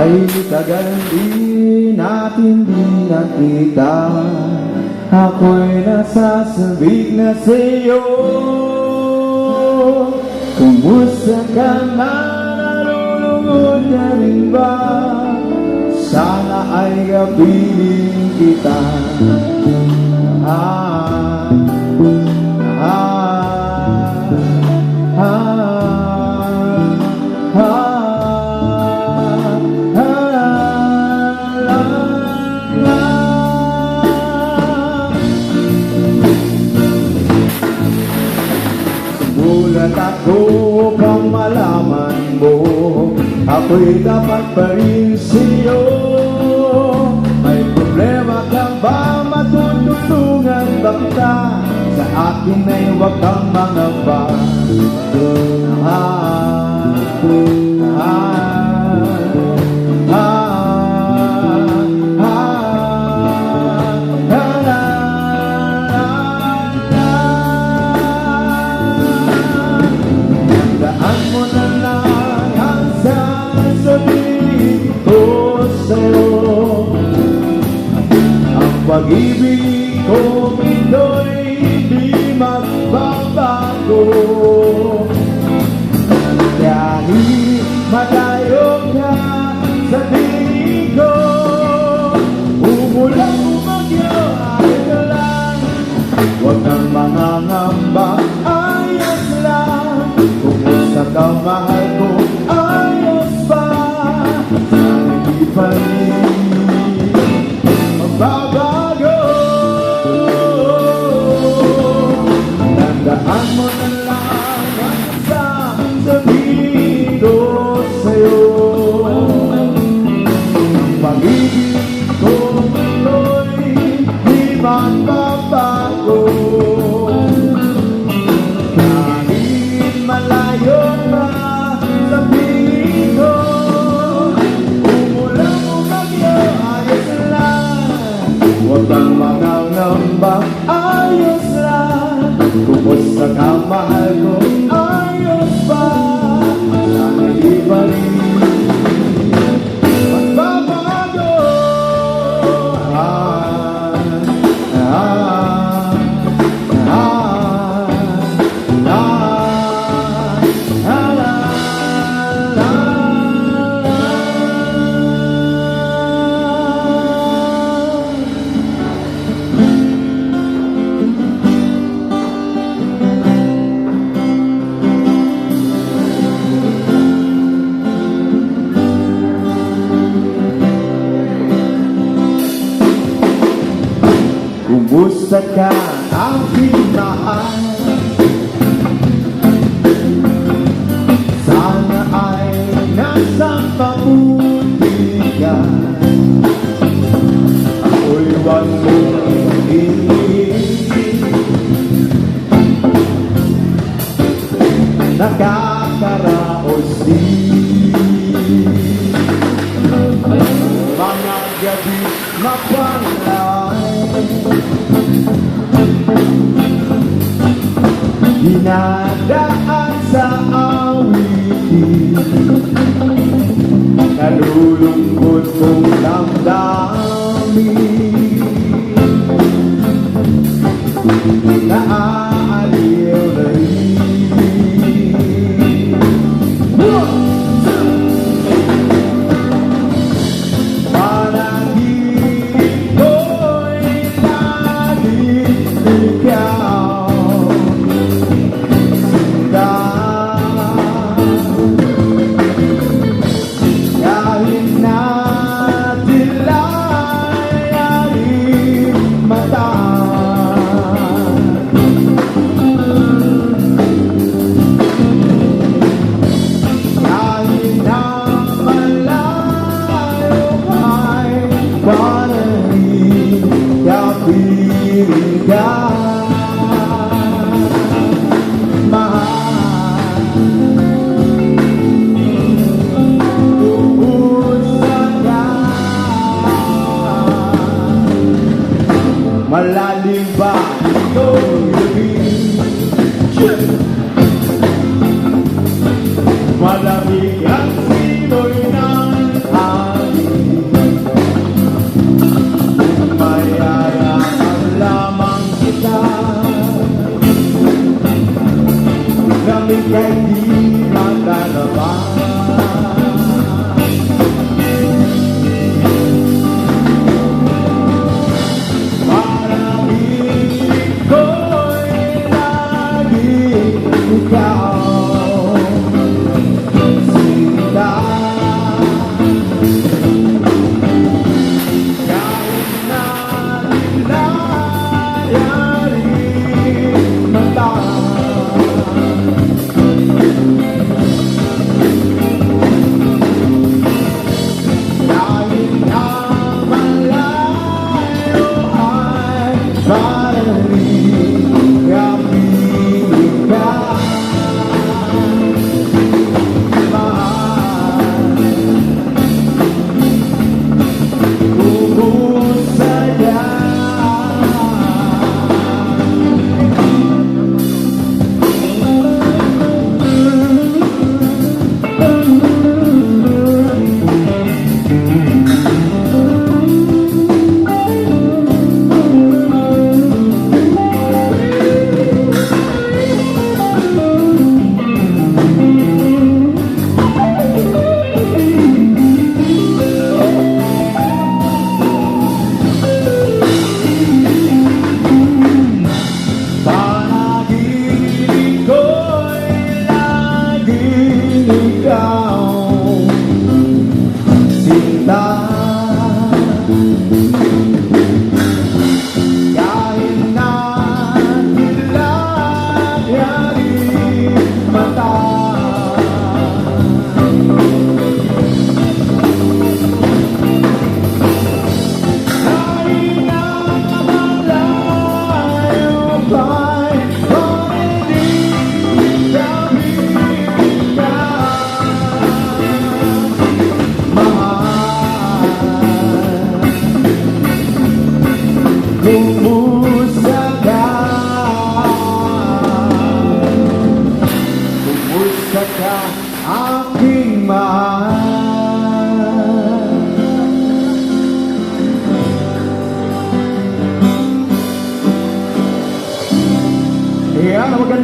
Ay tagal din natin di nakita, ako'y nasasabik na sa'yo. Kumusta ka na, narulungod na rin ba? Sana ay kapiling kita. Gulat ako kang malaman mo, ako'y dapat pa rin sa'yo. May problema ka ba? Matutulungan ba kita? Sa akin ay huwag kang mangamba. Daan mo na lang ang sasabihin ko sa'yo. Ang pag-ibig ko ito'y di magbabago. Kahit malayo ka sa tingin ko, umulang umagyo, ayos na lang. Huwag kang mangangamba, ayos lang. Kumusta ka, mahal ko, ayos ba? Sana di pa rin magbabago. Tandaan mo na lang ang sasabihin ko sa'yo. Pag-ibig ko ito'y di magbabago. Kahit malayo pa sa piling ko, umulang umagyo, ayos lang. Huwag kang mangangamba, ayos lang. Kumusta ka, mahal ko, ayos ba? Sana di pa rin magbabago. Kumusta ka, aking mahal? Sana ay nasa mabuti ka. Ako'y huwag mong hingin, nakakaraos din. Mga gabi mapalay, dinadaan sa awitin, nalulungkot kong damdamin, naaaliw na rin. Kahit na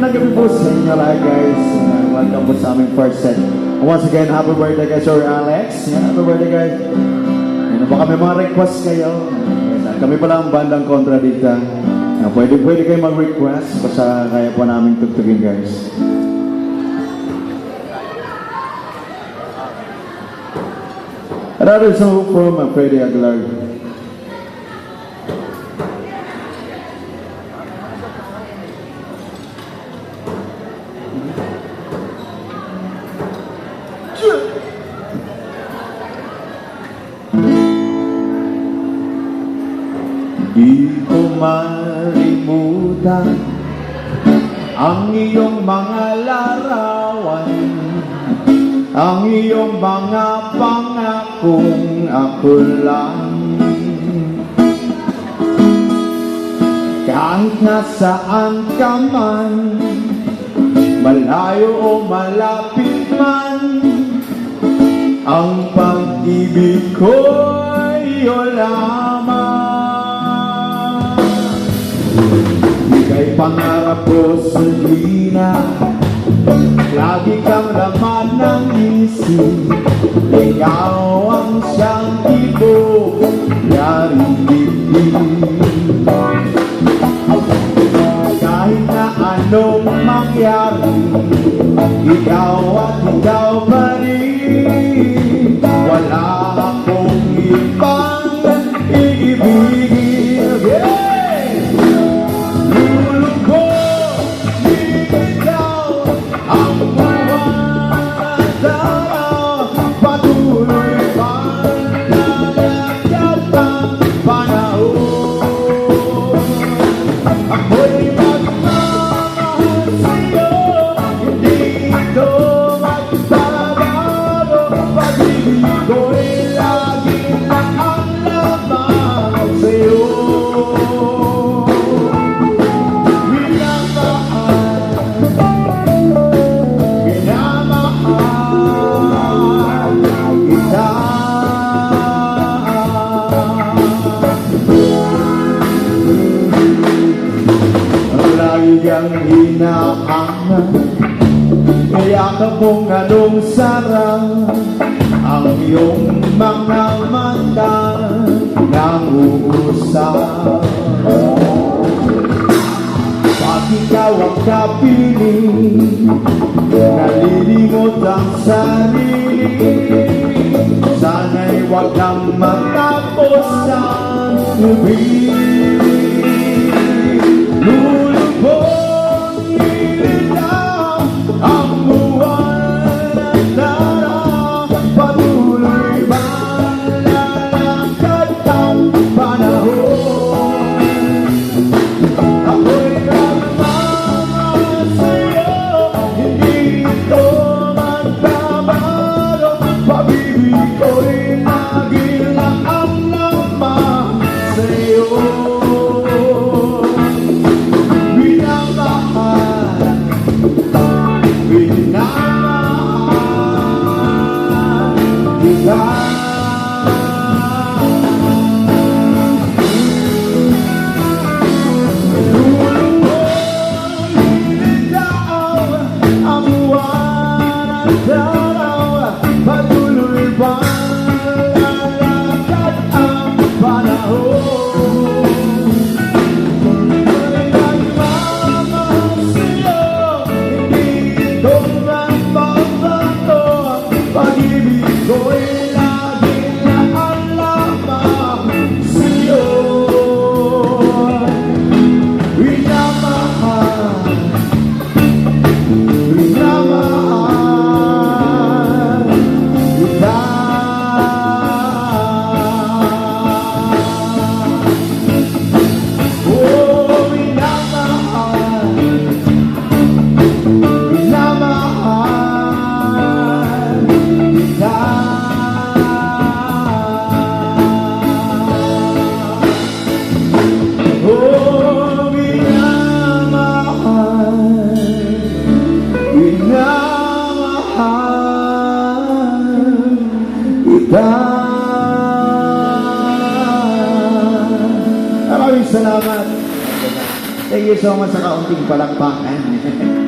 magandang gabi po sa inyo lahat guys. Welcome po sa aming first set. Once again, happy birthday guys, Sir Alex. Happy birthday guys. Baka may mga request kayo. Kami pala ang bandang Kontradikta. Pwede kayo mag-request basta kaya po namin tugtugin guys. Another song from Freddy Aguilar. Di ko malimutan ang iyong mga larawan, ang iyong mga pangakong ako lang. Kahit nasaan ka man, malayo o malapit man, ang pag-ibig ko'y iyo lamang. Ika'y pangarap ko sa hina, lagi kang laman ng isip. Ikaw ang siyang ibig, yaring dibdib. Kahit na anong mangyari, ikaw at ikaw pa rin. Wala akong ibang iibigin. Ang hinahangan, kaya ka mong anong sarang ang iyong mga mata nangungusap. Pag ikaw ang kapiling, nalilimot ang sarili. Sana'y wag kang matapos ang lubig. Lulubog nila ang buwan at dara, patuloy bang lalakad ang panahon. Ako'y nagmamahal sa'yo, hindi ito magbabago. Pag-ibig ko'y lagi lang ang lamang sa'yo. Patuloy bang lalakad ang panahon. Nagmamahal sa'yo, hindi ito magbabago. Pag-ibig ko'y lagi lang ang lamang sa'yo. Minamahal, minamahal kita. Oh, minamahal, minamahal kita. Oh, minamahal, minamahal kita. Maraming salamat. Thank you so much sa kaunting palakpakan.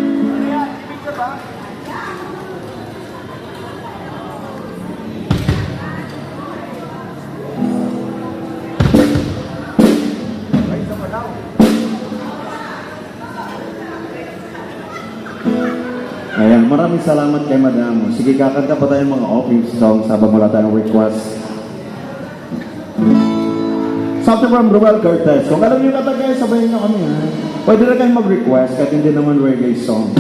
maraming salamat kay Madam. Sige, kakanta pa tayong mga opening songs habang wala tayong request. Something from Ruel Cortez. Kung alam niyo na guys, sabayin niyo kami ha. Pwede na kayong mag-request kahit hindi naman reggae song.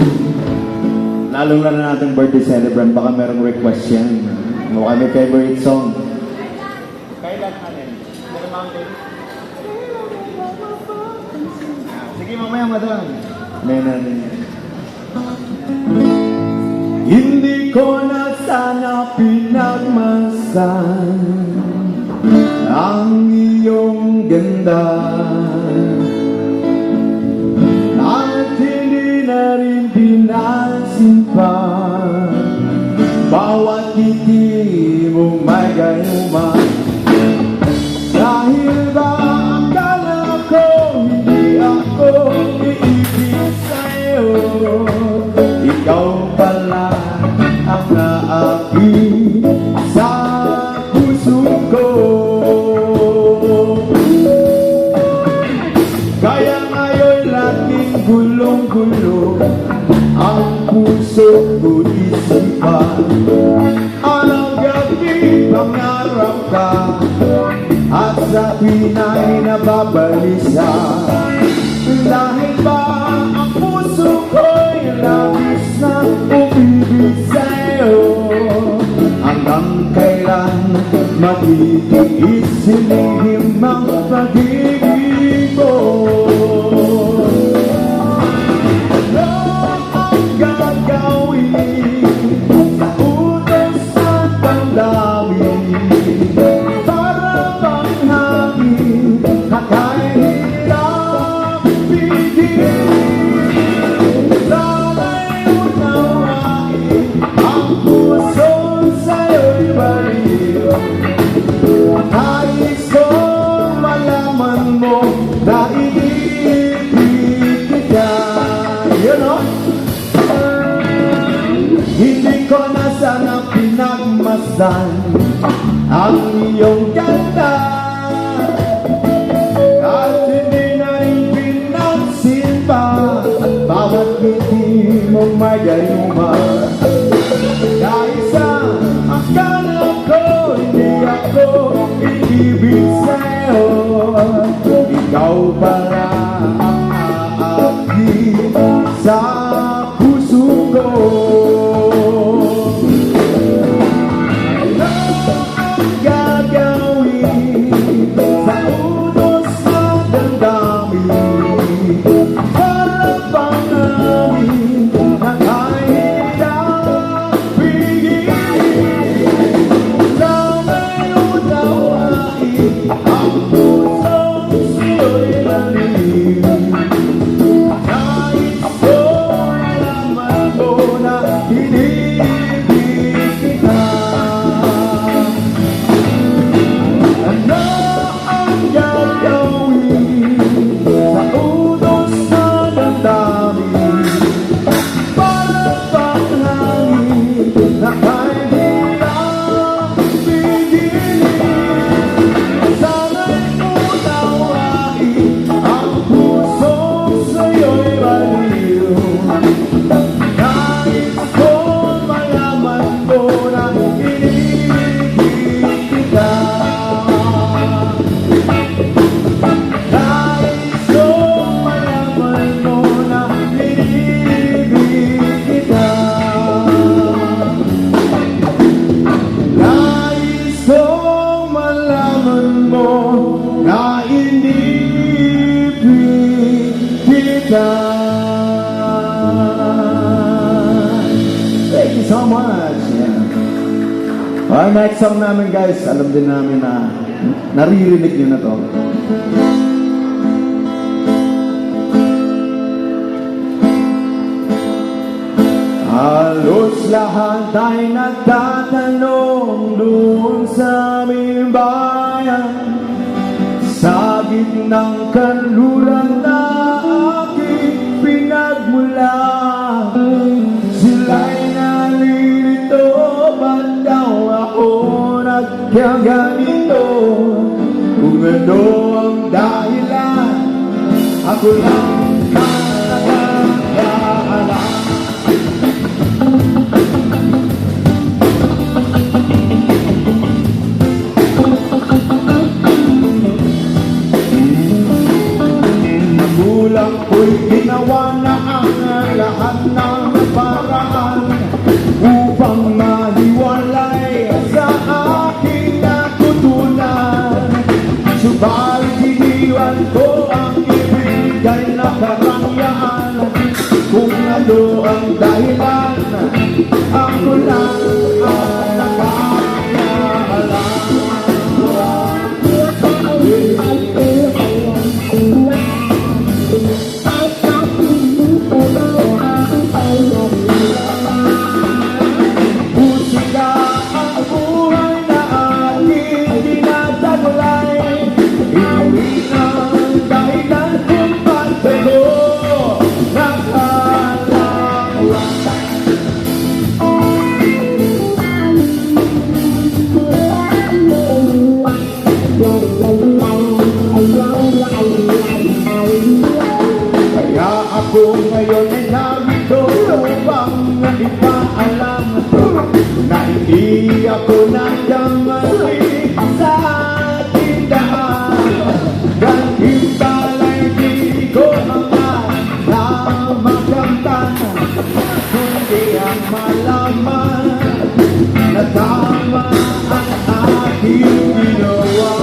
Lalong na natin birthday celebrant, baka merong request yan. Ano kayo may favorite song? Kailan alin? The Mountain? Sige mamaya Madam. Hindi ko na sana pinagmasan ang iyong ganda at hindi na rin pinansin pa bawat ngiti mong may gayuma. Dahil ba akala ko hindi ako iibig sa'yo, ikaw pala ang naakit sa puso ko. Kaya ngayon laging gulong-gulo ang puso ko isipan. Anong gabi pangarap ka at sa pinay nababalisa. Dahil ba ang puso ko'y labis na umibig sa'yo, hanggang kailan matitiis sinihim ang pag-ibig mo. Ano ang gagawin sa utos at damdamin para bang hangin kakahirap bigin? Sana'y unawain ang puso sa'yo'y baliw. Nais kong malaman mo na inibig kita. You know? Hindi ko na sana pinagmasdan ang iyong ganda at hindi na rin pinansin pa bawat ngiti mong may gayuma. Dahil sa akala ko hindi ako iibig sa'yo, ikaw pala ang aakit sa puso ko. Ano ang gagawin sa unos na damdamin para bang hangin na kahirap bigin? Sana'y unawain ang pusong sa'yo'y baliw. Nais ko malaman mo na inibig kita. Ano ang gagawin sa unos na damdamin para bang hangin na kahirap bigin? Sana'y unawain ang pusong sa'yo'y baliw. Nais kong malaman mo na inibig kita. Nais kong malaman mo na inibig kita. Nais kong malaman mo na inibig kita. Thank you so much. Yeah. Alright, next song namin guys, alam din namin na naririnig nyo na to. Halos lahat ay nagtatanong doon sa aming bayan, sa gitnang kanluran na aking pinagmulan. Sila'y nalilito, ba't daw ako nagkaganito? Kung ano ang dahilan, ako lang ang nakakaalam. Ako'y ginawa na ang lahat ng paraan upang maniwalay sa aking natutunan. Subalit iniwan ko ang ibigay na karangyaan. Kung ano ang dahilan, ako lang ang nakakaalam. Musika ang buhay na aking dinadaglay. Inuwi ang dahilan kung ba't ako nakalawa. Kaya ako ngayon ay narito upang ipaalam na hindi ako nagkamali sa tindahan. Dahil talay di ko angat na makamtan, kundi ang malaman na tama ang aking ginawa.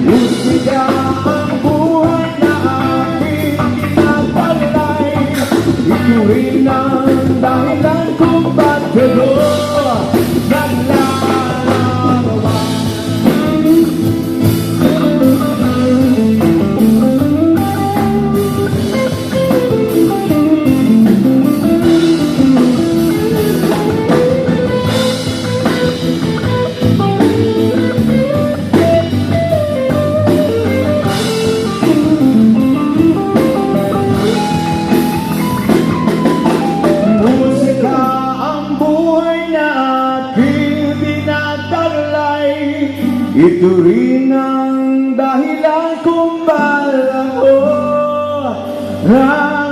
Musika ang buhay na aking ginagbalay. Ito rin ang dahilan kung ba't ako naglalawa. Musika ang buhay na aking dinadaglay. Ito rin ang dahilan kung bakit ako nalalakbay.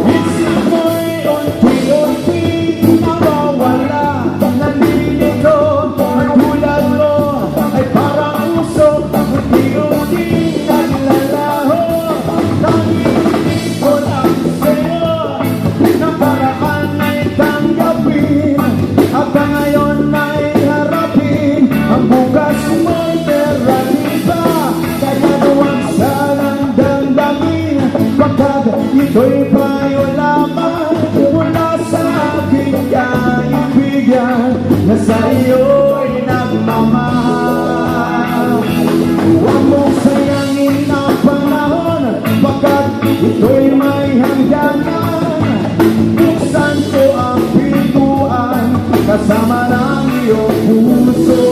Isip mo'y unti-unti nawawala. Nandito ang tulad mo ay parang usok, unti-unti naglalaho. Nanginig ko lang sa'yo na paraan ay tanggapin. Hanggang ngayon ay harapin ang bukas mo'y peralita. Kaya nuwag sanang damdamin, pagkat ito'y payo lamang mula sa aking kaibigan na sa iyo'y nagmamahal. Huwag mong sayangin ang panahon, pagkat ito'y may hangganan. Buksan ko ang pintuan kasama ng iyong puso.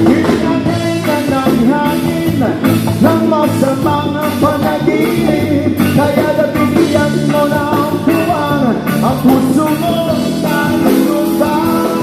Hinagay ka ng hangin ng masamang panaginip, kaya nabigyan mo ng buwan ang puso mo ng lutang.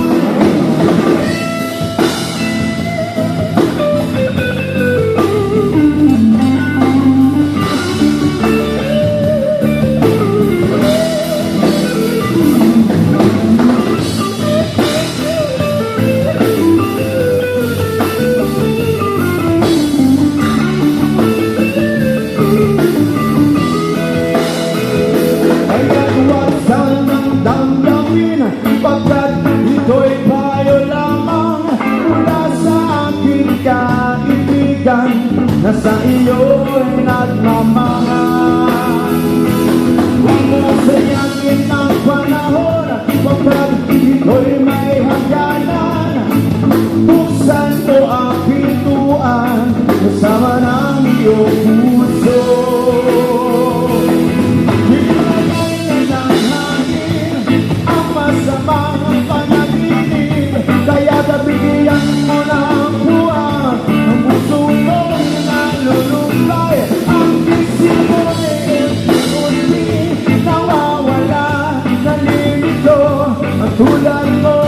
sa iyo'y nagmamahal. Huwag mo sayangin ang panahon, kapag ito'y may hangganan. Buksan mo ang pintuan, kasama ng iyong puso. Hinagay ng hangin ang masamang panaginip, kaya bigyan mo ng buwan ang puso mo'y nalulumbay. Ang isip mo'y unti nawawala, nalilito. Ang tulad mo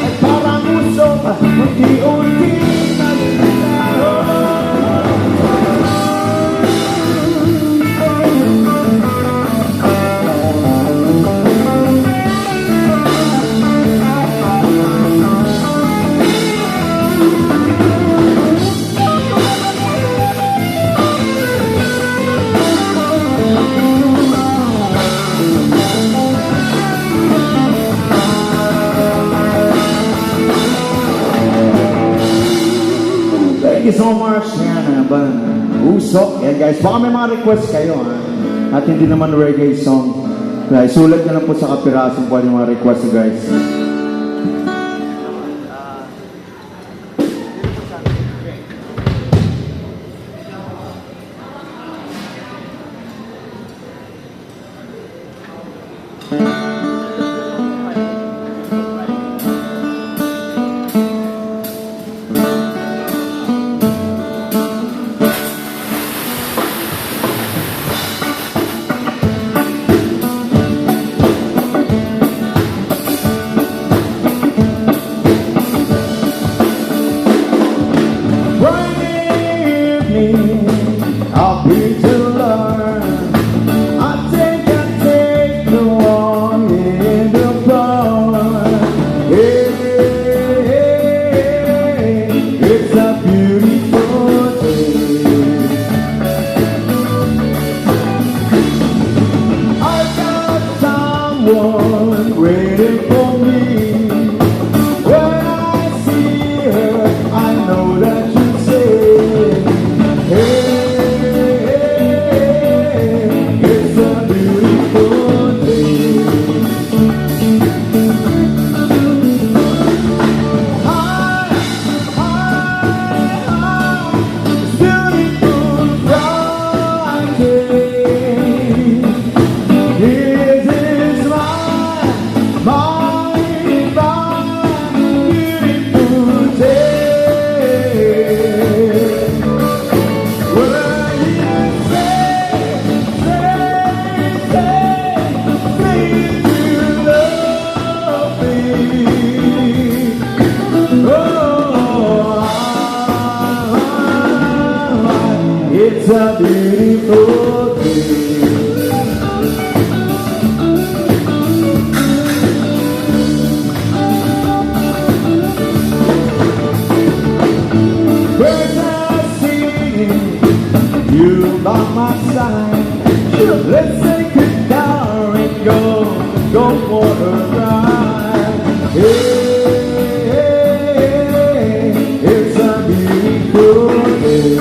ay parang usok, unti-unti nalilito. Thank you so much. Yan, ba? Usok. Yan guys, baka may mga request kayo ha. At hindi naman reggae song. Guys, sulat nyo lang po sa kapirasong pwede mga request guys. I'll be to learn. I take the one in the park. Hey, it's a beautiful day. I got someone waiting for me. When I see her, I know that she'll say, hey. It's a beautiful day. Birds are singing, you by my side. Let's take a car and go for a ride. Hey, it's a beautiful day.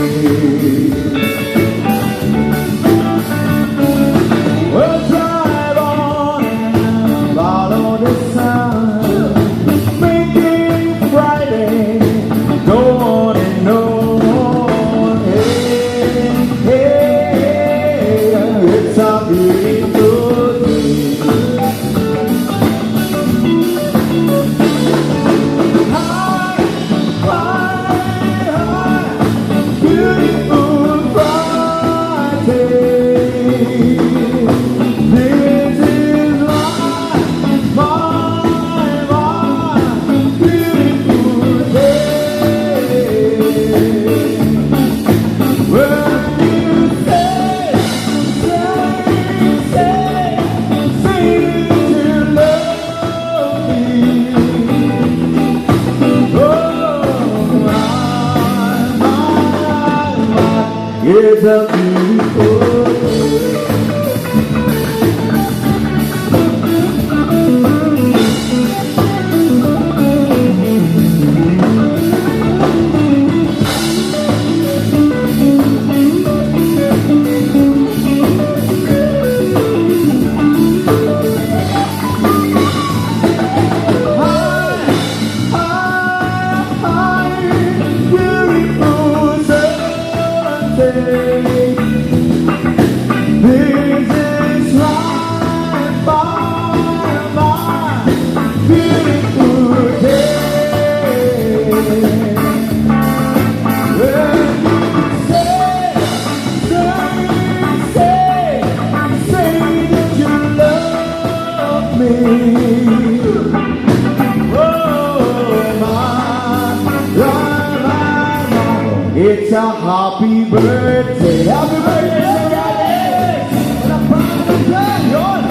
It's a beautiful day. beautiful day. When you say that you love me. It's a happy birthday. Happy birthday, Alex! Wala pa naman dyan, yun!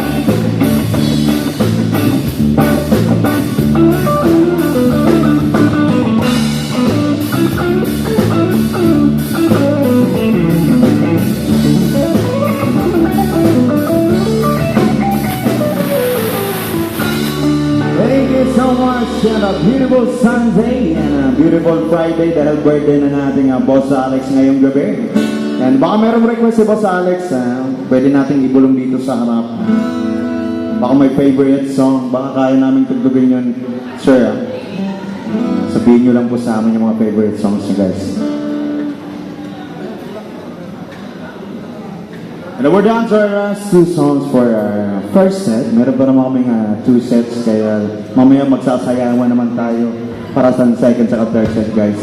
Thank you so much. And a beautiful Sunday and a beautiful Friday dahil birthday na nating Boss Alex ngayong gabi. And baka merong request si Boss Alex, pwede nating ibulong dito sa harap. Baka may favorite song, baka kaya namin tugtugin yun. Sir, sabihin nyo lang po sa amin yung mga favorite songs nyo guys. And we're down to our last two songs for our first set. Meron pa naman kaming two sets, kaya mamaya magsasayawan naman tayo para sa second at third set, guys.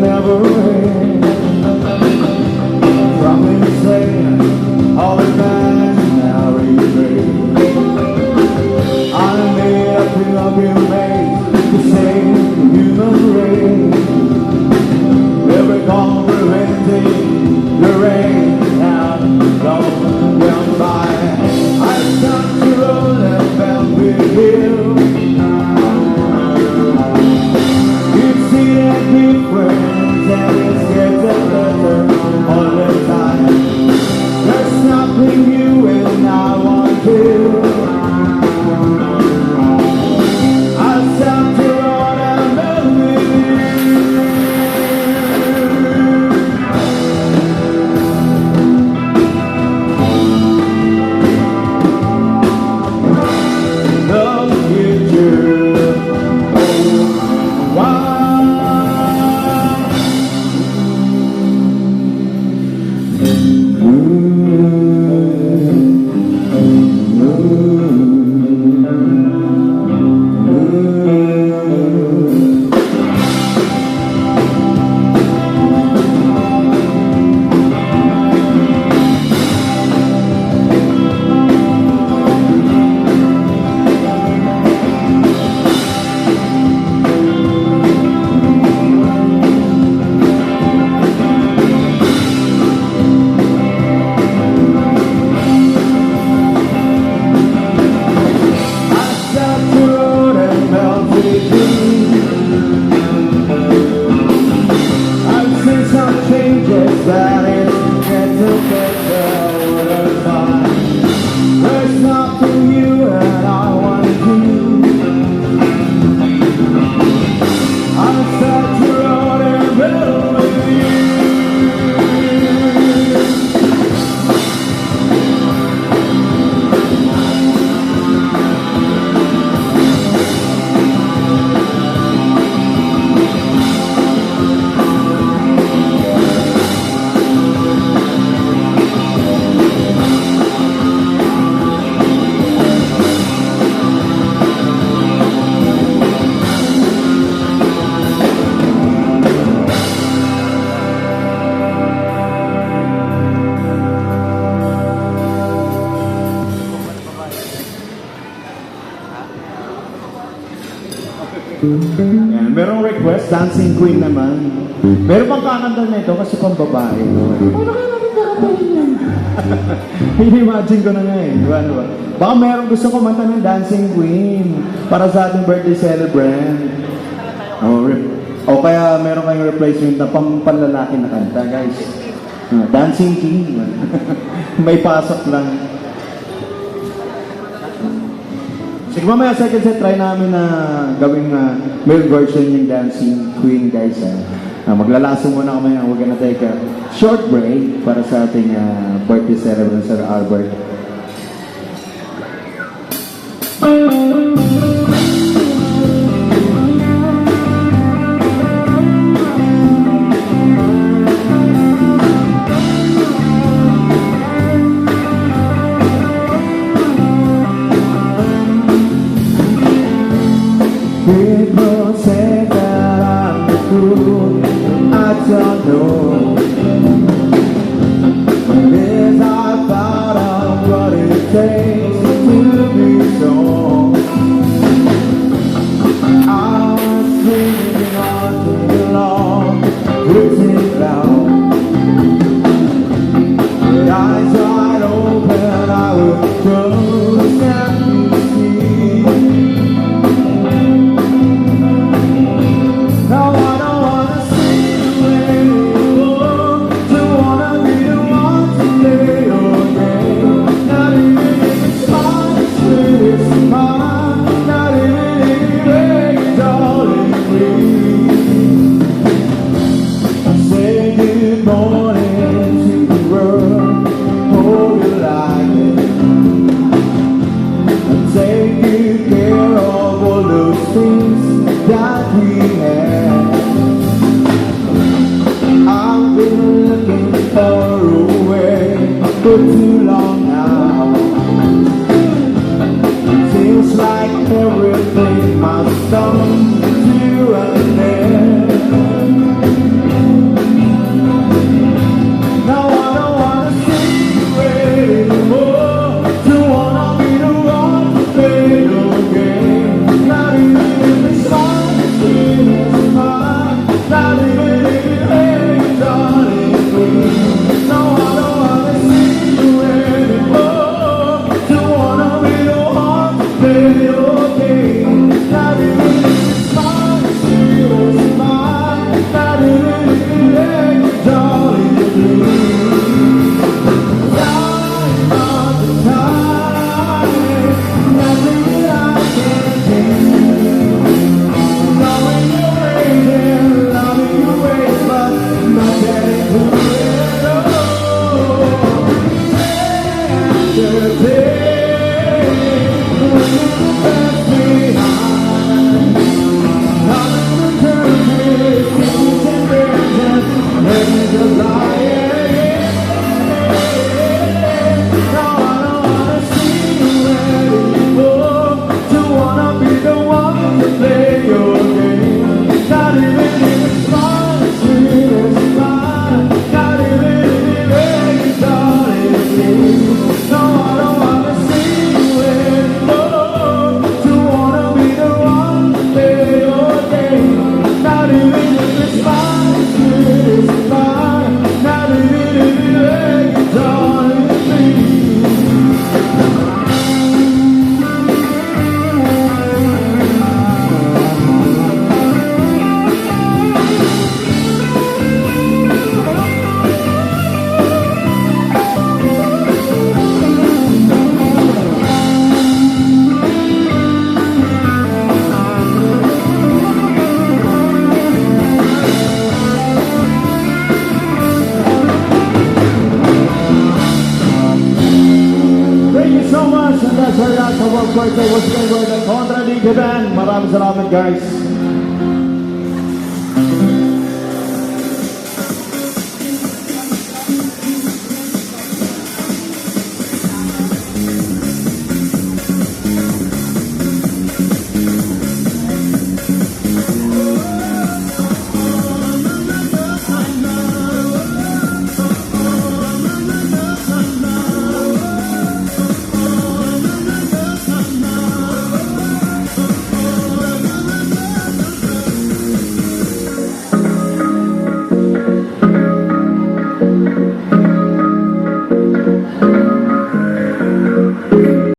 Never Yan. Merong request, Dancing Queen naman. Meron bang kakanta na ito kasi pang babae. Ano kaya natin kakantahin yan? Imagine ko na nga eh. Diba? Baka merong gusto kumanta ng Dancing Queen para sa ating birthday celebrant. O kaya meron kayong replacement na panlalaki na kanta, guys. Dancing King. May pasok lang. Sige, mamaya second set, try namin na gawing male version yung Dancing Queen, guys. Maglalaso muna kami. We're gonna take a short break para sa ating birthday celebrant, Sir Albert. People say that I'm the fool, I don't know. Yes, I thought of what it takes to be strong. I was dreaming all day long, losing down. The eyes wide open, I would close and see. Now I don't wanna see you anymore. Don't wanna be the one to play your game. Not even if it's mine, it's mine. Not even if you make it all in free. Say good morning to the world, hope you like it. And take good care of all those things that we have. I've been looking for a way for too long now. Seems like everything must come to an end. Now I don't wanna see you anymore. Don't wanna be the one to play your game. Not even if it's mine, it's mine. Not even if it ain't done it free. No, I don't wanna see you anymore. Don't wanna be the one to play your game. Not even if it's mine, it's mine. Not even if it ain't done it free. Time after time, nothing that I can do. Loving you waiting, loving you wait, but not getting through it all. After day, when you pass me behind, I'm in the country, singing and dancing, living the life. Now I don't wanna see you anymore. Don't wanna be the one to play your game. Not even if it's mine, it's mine. Not even if it ain't done it free. No, I don't wanna see you anymore. Don't wanna be the one to play your game. Not even if it's mine, it's mine. Not even if it ain't done it free. Thank you so much, and that's our last award birthday was given by the Contra Band. Maraming salamat, guys.